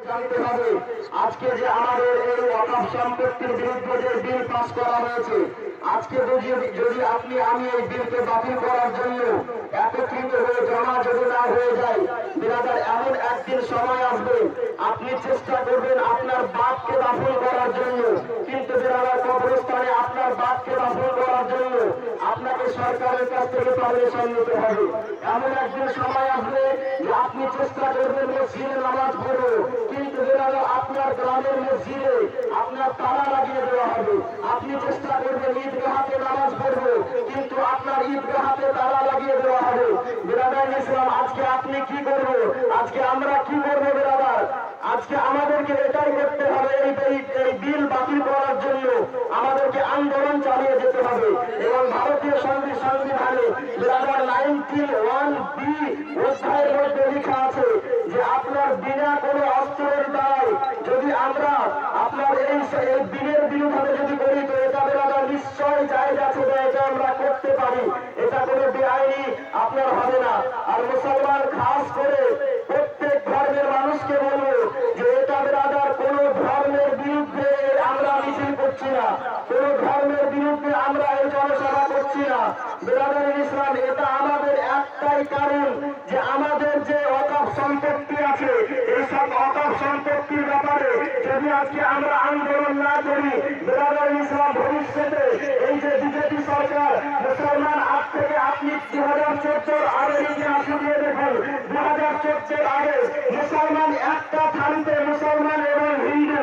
জানতে হবে আজকে যে আমাদের এই ওয়াকফ সম্পত্তির বিরুদ্ধে যে বিল পাস করা হয়েছে, আজকে যদি আপনি আমি এই বিলকে বাতিল করার জন্য একত্রিত হয়ে জমা যদি না হয়ে যায়, বিরাদার এমন একদিন সময় আসবে আপনি চেষ্টা করবেন আপনার বাপকে দাফন করার জন্য, কিন্তু বিরাদার কবরস্থানে আপনার বাপকে দাফন করার জন্য আপনাকে সরকারের কাছ থেকে পারমিশন নিতে হবে। এমন একদিন সময় আসবে যে আপনি চেষ্টা করবেন মসজিদে নামাজ পড়বো, কিন্তু বিরাদার আপনার গ্রামের মসজিদে আপনার তালা লাগিয়ে দেওয়া হবে। আপনি চেষ্টা করবেন ঈদগাহে নামাজ পড়বো, কিন্তু আপনার ঈদগাহে তালা লাগিয়ে দেওয়া হবে। বিরাদার ইসলাম, আজকে আপনি কি করবো, আজকে আমরা কি করবো বিরাদার? আজকে আমাদেরকে এটাই করতে হবে, এই বিল বাতিল করার জন্য আমাদেরকে আন্দোলন চালিয়ে যেতে হবে। এবং ভারতীয় সংবিধানে বিরাদার 91B অধ্যায়ের মধ্যে লেখা আছে যে আপনার বিনা কোনো অস্ত্রের দায় যদি আমরা আপনার এই বিলের বিরুদ্ধে যদি করি, তো এটা বিরাদার নিশ্চয় জায়েজ আছে, এটা আমরা করতে পারি, এটা কোনো বেআইনি আপনার হবে না। আর মুসলমান খাস করে প্রত্যেক ধর্মের মানুষকে বলবো যে এটা বিরাদার কোন ধর্মের বিরুদ্ধে আমরা মিছিল করছি না, কোন ধর্মের বিরুদ্ধে আমরা এই জনসভা করছি না। বিরাদার ইসলাম, এটা আমাদের একটাই কারণ যে আমাদের যে ওয়াকফ সম্পত্তি আছে, এই সব ওয়াকফ সম্পত্তির ব্যাপারে যদি আজকে আমরা আন্দোলন না করি, বিরাদার ইসলাম ভবিষ্যতে এই যে বিজেপি সরকার মুসলমান আজ থেকে আপনি 2014 আগে ইতিহাস দিয়ে দেখুন, 2014 আগে মুসলমান একটা থালিতে, মুসলমান এবং হিন্দু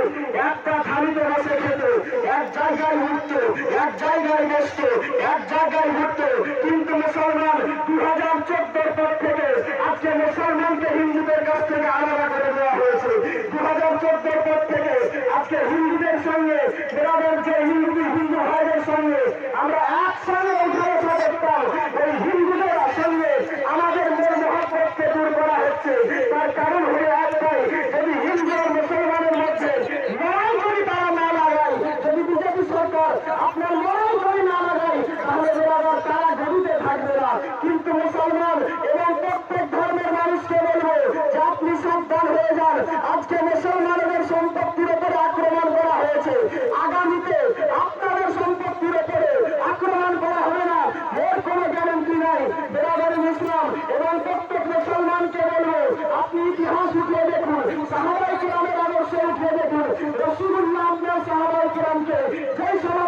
একটা থালিতে বসে খেত, এক জায়গায় উঠত, এক জায়গায় বসত, এক জায়গায় ঘুরত। কিন্তু মুসলমান 2014 পর থেকে আজকে মুসলমানকে হিন্দুদের কাছ থেকে আলাদা করে দেওয়া হয়েছে। 2014 পর থেকে আজকে হিন্দুদের সঙ্গে বিরাদার যে হিন্দু ভাইদের সঙ্গে আমরা একসঙ্গে উঠে দেখতাম, ওই হিন্দুদের সঙ্গে আমাদের মন মহব্বতকে দূর করা হচ্ছে। তার কারণ হলো একটাই, যদি হিন্দু আর মুসলমানের মধ্যে লড়াই যদি তারা না লাগায়, যদি বিজেপি সরকার আপনার লড়াই যদি না লাগায়, তাহলে বিরাদার তারা গদিতে থাকবে না। কিন্তু মুসলমান এবং প্রত্যেক ধর্মের মানুষকে বলবো যে আপনি সাবধান হয়ে যান। আজকে মুসলমানদের সম্পত্তির উপরে আক্রমণ করা হয়েছে, আগামীতে আপনাদের সম্পত্তির উপরে আক্রমণ করা হবে না, এর কোনো গ্যারান্টি নাই। বিরাদার ইসলাম এবং প্রত্যেক মুসলমানকে বলবো আপনি ইতিহাস উঠিয়ে দেখুন, সাহাবায়ে কিরামের আদর্শে উঠিয়ে দেখুন, রাসূলুল্লাহ আপনার সাহাবায়ে কিরামকে যেই সময়